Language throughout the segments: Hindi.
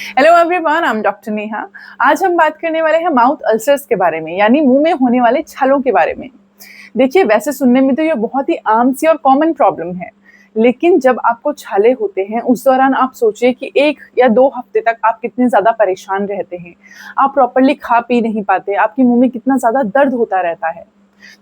Hello everyone, I am doctor Neha. आज हम बात करने वाले हैं माउथ अल्सर्स के बारे में, यानी मुंह में होने वाले छालों के बारे में। देखिए, वैसे सुनने में तो ये बहुत ही आम सी और कॉमन प्रॉब्लम है, लेकिन जब आपको छाले होते हैं उस दौरान आप सोचिए कि 1 या 2 हफ्ते तक आप कितने ज़्यादा परेशान रहते हैं। आप प्रॉपर्ली खा पी नहीं पाते, आपके मुँह में कितना ज़्यादा दर्द होता रहता है।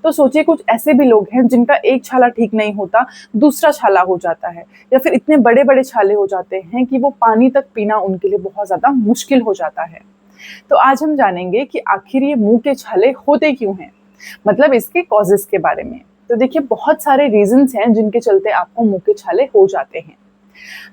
तो सोचिए, कुछ ऐसे भी लोग हैं जिनका एक छाला ठीक नहीं होता, दूसरा छाला हो जाता है, या फिर इतने बड़े-बड़े छाले हो जाते हैं कि वो पानी तक पीना उनके लिए बहुत ज़्यादा मुश्किल हो जाता है। तो आज हम जानेंगे कि आखिर ये मुँह के छाले होते क्यों हैं? मतलब इसके कॉजेज़ के बारे में। तो देखिए, बहुत सारे रीज़न्स हैं जिनके चलते आपको मुँह के छाले हो जाते हैं।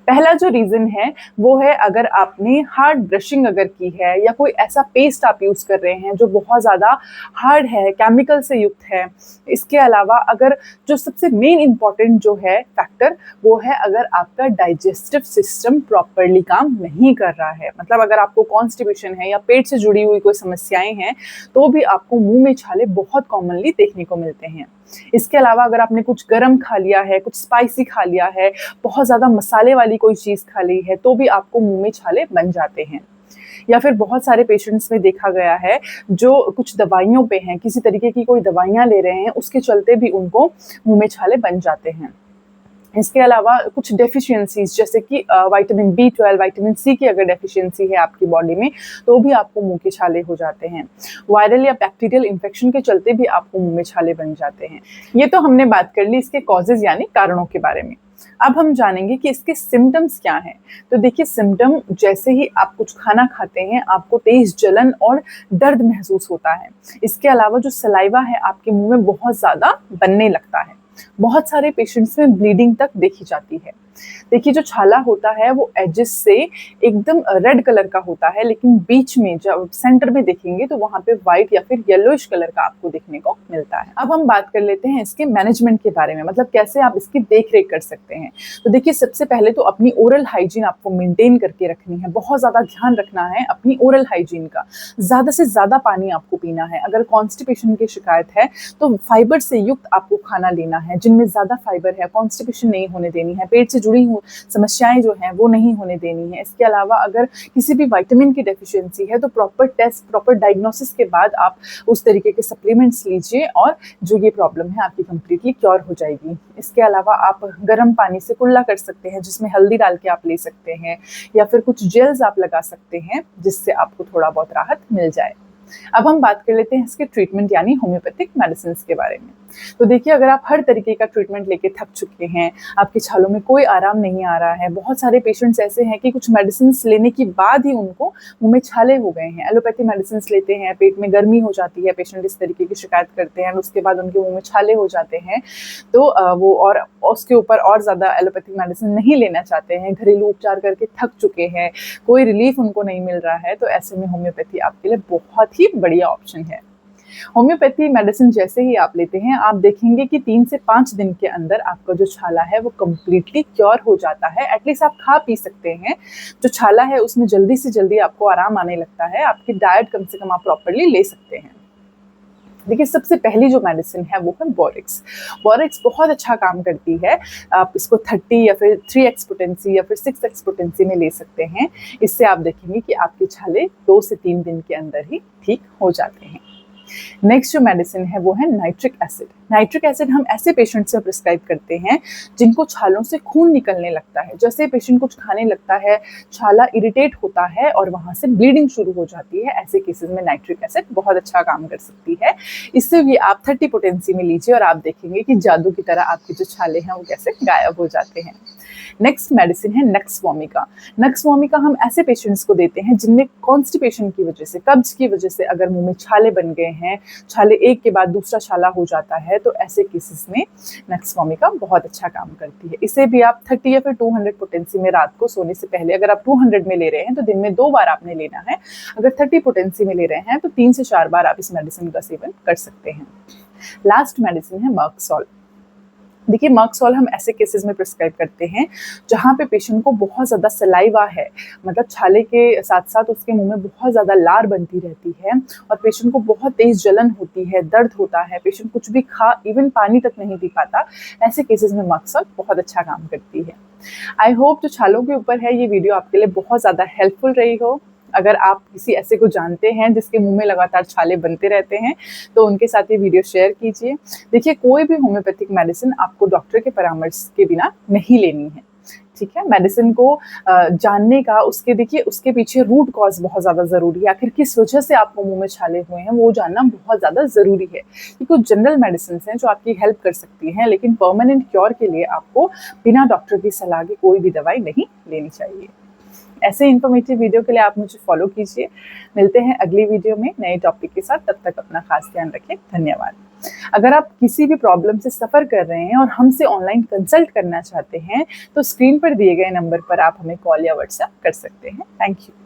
पहला जो रीज़न है वो है, अगर आपने हार्ड ब्रशिंग अगर की है या कोई ऐसा पेस्ट आप यूज़ कर रहे हैं जो बहुत ज़्यादा हार्ड है, केमिकल से युक्त है। इसके अलावा अगर जो सबसे मेन इम्पोर्टेंट जो है फैक्टर, वो है अगर आपका डाइजेस्टिव सिस्टम प्रॉपर्ली काम नहीं कर रहा है। मतलब अगर आपको कॉन्स्टिपेशन है या पेट से जुड़ी हुई कोई समस्याएं हैं, तो भी आपको मुंह में छाले बहुत कॉमनली देखने को मिलते हैं। इसके अलावा अगर आपने कुछ गरम खा लिया है, कुछ स्पाइसी खा लिया है, बहुत ज़्यादा मसाले वाली कोई चीज़ खा ली है, तो भी आपको मुँह में छाले बन जाते हैं। या फिर बहुत सारे पेशेंट्स में देखा गया है, जो कुछ दवाइयों पे हैं, किसी तरीके की कोई दवाइयाँ ले रहे हैं, उसके चलते भी उनको मुँह में छाले बन जाते हैं। इसके अलावा कुछ डेफिशिएंसीज़, जैसे कि विटामिन बी 12, विटामिन सी की अगर डेफिशिएंसी है आपकी बॉडी में, तो भी आपको मुँह के छाले हो जाते हैं। वायरल या बैक्टीरियल इन्फेक्शन के चलते भी आपको मुँह में छाले बन जाते हैं। ये तो हमने बात कर ली इसके कॉजेज़ यानी कारणों के बारे में। अब हम जानेंगे कि इसके सिम्पटम्स क्या हैं। तो देखिए, सिम्पटम जैसे ही आप कुछ खाना खाते हैं, आपको तेज़ जलन और दर्द महसूस होता है। इसके अलावा जो सलाइवा है आपके मुँह में बहुत ज़्यादा बनने लगता है। बहुत सारे पेशेंट्स में ब्लीडिंग तक देखी जाती है। देखिए, जो छाला होता है वो एजेस से एकदम रेड कलर का होता है, लेकिन बीच में जब सेंटर में देखेंगे तो वहाँ पे व्हाइट या फिर येलोइश कलर का आपको देखने को मिलता है। अब हम बात कर लेते हैं इसके मैनेजमेंट के बारे में, मतलब कैसे आप इसकी देख-रेख कर सकते हैं। तो देखिए, सबसे पहले तो अपनी ओरल हाइजीन आपको मेंटेन करके रखनी है, बहुत ज़्यादा ध्यान रखना है अपनी ओरल हाइजीन का। ज़्यादा से ज़्यादा पानी आपको पीना है। अगर कॉन्स्टिपेशन की शिकायत है, तो फाइबर से युक्त आपको खाना लेना है, जिनमें ज़्यादा फाइबर है, कॉन्स्टिपेशन नहीं होने देनी है, पेट से जुड़ी हुई समस्याएं जो हैं वो नहीं होने देनी है। इसके अलावा अगर किसी भी विटामिन की डेफिशिएंसी है, तो प्रॉपर टेस्ट, प्रॉपर डायग्नोसिस के बाद आप उस तरीके के सप्लीमेंट्स लीजिए, और जो ये प्रॉब्लम है आपकी कंप्लीटली क्योर हो जाएगी। इसके अलावा आप गर्म पानी से कुल्ला कर सकते हैं, जिसमें हल्दी डाल के आप ले सकते हैं, या फिर कुछ जेल्स आप लगा सकते हैं, जिससे आपको थोड़ा बहुत राहत मिल जाए। अब हम बात कर लेते हैं इसके ट्रीटमेंट यानी होम्योपैथिक मेडिसिन के बारे में। तो देखिए, अगर आप हर तरीके का ट्रीटमेंट लेके थक चुके हैं, आपके छालों में कोई आराम नहीं आ रहा है, बहुत सारे पेशेंट्स ऐसे हैं कि कुछ मेडिसिन लेने के बाद ही उनको मुँह में छाले हो गए हैं। एलोपैथी मेडिसिन लेते हैं, पेट में गर्मी हो जाती है, पेशेंट इस तरीके की शिकायत करते हैं, उसके बाद उनके मुँह में छाले हो जाते हैं। तो वो और उसके ऊपर और ज़्यादा एलोपैथिक मेडिसिन नहीं लेना चाहते हैं, घरेलू उपचार करके थक चुके हैं, कोई रिलीफ उनको नहीं मिल रहा है, तो ऐसे में होम्योपैथी आपके लिए बहुत ही बढ़िया ऑप्शन है। होम्योपैथी मेडिसिन जैसे ही आप लेते हैं, आप देखेंगे कि 3 से 5 दिन के अंदर आपका जो छाला है वो कंप्लीटली क्योर हो जाता है। एटलीस्ट आप खा पी सकते हैं। जो छाला है उसमें जल्दी से जल्दी आपको आराम आने लगता है। आपकी डाइट कम से कम आप प्रॉपर्ली ले सकते हैं। देखिए, सबसे पहली जो मेडिसिन है वो है बोरेक्स। बोरेक्स बहुत अच्छा काम करती है। आप इसको 30 या फिर 3x पोटेंसी या फिर 6x पोटेंसी में ले सकते हैं। इससे आप देखेंगे कि आपके छाले 2 से 3 दिन के अंदर ही ठीक हो जाते हैं। नेक्स्ट जो मेडिसिन है वो है नाइट्रिक एसिड। नाइट्रिक एसिड हम ऐसे पेशेंट्स में प्रिस्क्राइब करते हैं जिनको छालों से खून निकलने लगता है। जैसे पेशेंट कुछ खाने लगता है, छाला इरिटेट होता है और वहाँ से ब्लीडिंग शुरू हो जाती है, ऐसे केसेस में नाइट्रिक एसिड बहुत अच्छा काम कर सकती है। इससे भी आप 30 पोटेंसी में लीजिए और आप देखेंगे कि जादू की तरह आपके जो छाले हैं वो कैसे गायब हो जाते हैं। नेक्स्ट मेडिसिन है नक्स वोमिका। नक्स वोमिका हम ऐसे पेशेंट्स को देते हैं जिनमें कॉन्स्टिपेशन की वजह से, कब्ज की वजह से अगर मुंह में छाले बन गए हैं, छाले एक के बाद दूसरा छाला हो जाता है, तो ऐसे केसेस में नक्स वोमिका बहुत अच्छा काम करती है। इसे भी आप 30 या फिर 200 पोटेंसी में रात को सोने से पहले, अगर आप 200 में ले रहे हैं तो दिन में 2 बार आपने लेना है। अगर 30 पोटेंसी में ले रहे हैं तो 3 से 4 बार आप इस मेडिसिन का सेवन कर सकते हैं। लास्ट मेडिसिन है मर्क सॉल्ट। देखिए मर्क सॉल्ट हम ऐसे केसेस में प्रिस्क्राइब करते हैं जहाँ पे पेशेंट को बहुत ज़्यादा सलाइवा है, मतलब छाले के साथ-साथ उसके मुँह में बहुत ज़्यादा लार बनती रहती है और पेशेंट को बहुत तेज़ जलन होती है, दर्द होता है, पेशेंट कुछ भी खा इवन पानी तक नहीं पी पाता। ऐसे केसेस में मर्क सॉल्ट बहुत अच्छा काम करती है। आई होप जो छालों के ऊपर है ये वीडियो आपके लिए बहुत ज़्यादा हेल्पफुल रही हो। अगर आप किसी ऐसे को जानते हैं जिसके मुँह में लगातार छाले बनते रहते हैं, तो उनके साथ ये वीडियो शेयर कीजिए। देखिए कोई भी होम्योपैथिक मेडिसिन आपको डॉक्टर के परामर्श के बिना नहीं लेनी है, ठीक है? मेडिसिन को जानने का उसके पीछे रूट कॉज़ बहुत ज़्यादा ज़रूरी है। आखिर किस वजह से आपको मुँह में छाले हुए हैं, वो जानना बहुत ज़्यादा ज़रूरी है। ये कुछ जनरल मेडिसिन्स हैं जो आपकी हेल्प कर सकती हैं, लेकिन परमानेंट क्योर के लिए आपको बिना डॉक्टर की सलाह के कोई भी दवाई नहीं लेनी चाहिए। ऐसे इन्फॉर्मेटिव वीडियो के लिए आप मुझे फॉलो कीजिए। मिलते हैं अगली वीडियो में नए टॉपिक के साथ, तब तक अपना खास ध्यान रखें। धन्यवाद। अगर आप किसी भी प्रॉब्लम से सफ़र कर रहे हैं और हमसे ऑनलाइन कंसल्ट करना चाहते हैं, तो स्क्रीन पर दिए गए नंबर पर आप हमें कॉल या व्हाट्सएप कर सकते हैं। Thank you.